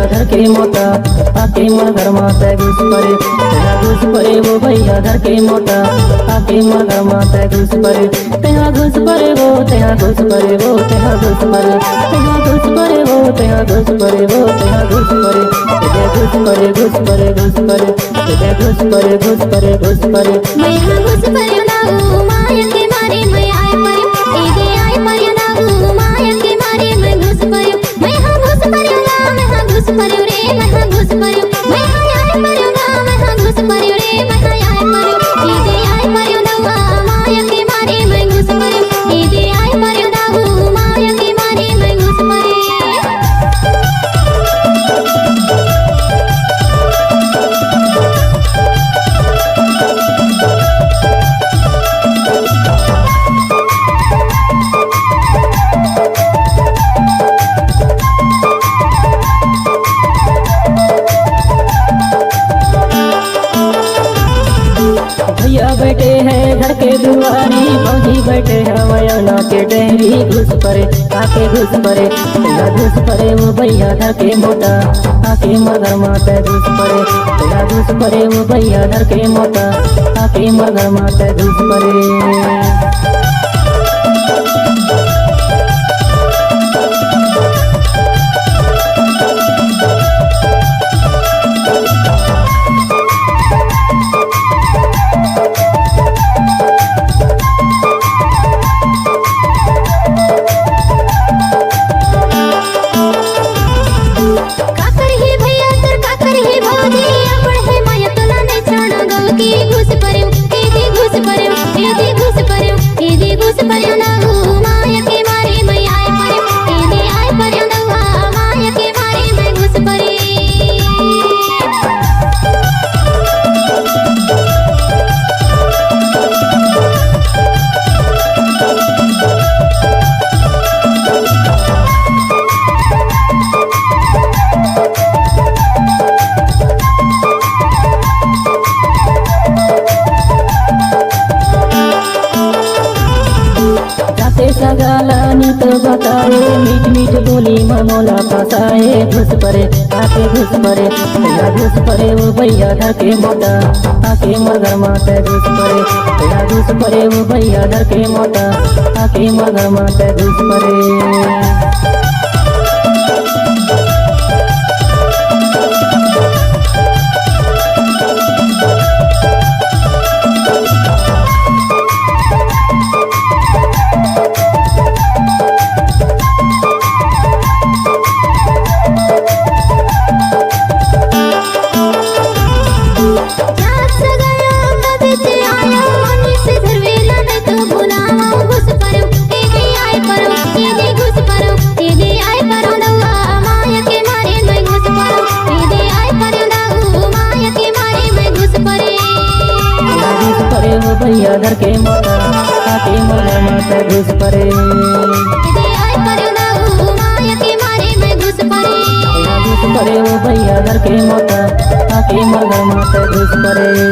भैया धर के मोटा आके मोर घर माता घुस परे तेहा घुस परे वो भैया धर के मोटा आके मोर घर माता घुस परे तेहा घुस परे वो तेहा घुस परे वो तेहा घुस परे तेहा घुस परे वो तेहा घुस परे वो तेहा घुस परे तेहा घुस परे घुस परे घुस परे तेहा घुस परे घुस परे घुस परे मैं घुस परे नाऊ माया के मारे मैं आए परे इदे आए परे नाऊ माया के मारे मैं घुस परे मैं घुस परे ना मैं घुस परे रे मैं घुस परे मैं आए परे ना मैं घुस परे रे मैं आए परे इदे आए परे नाऊ माया के मारे मैं घुस परे इदे आए परे नाऊ माया के मारे मैं घुस परे। भैया बैठे हैं घर के दुआरी भौजी बैठे हैं वयना के डेहरी घुस परे आके घुस परे तेरा घुस परे वो भैया धर के मोटा आके मगर माता घुस परे तेरा घुस परे वो भैया धर के मोटा आके मगर माता घुस परे। सगालानी तो बताए मीठ मीठ बोली मनोला फसाए घुस परे आके घुस परे तेरा घुस परे वो भैया धर के मोटा आके मगर माता घुस परे तेरा घुस परे वो भैया धर के मोटा आके मगर माता घुस परे। भैया धर के मोटा आके मगर माता घुस परे इदे आए परे नाऊ माया के मारे मैं घुस परे घुस परे वो भैया धर के मोटा आके मगर माता घुस परे।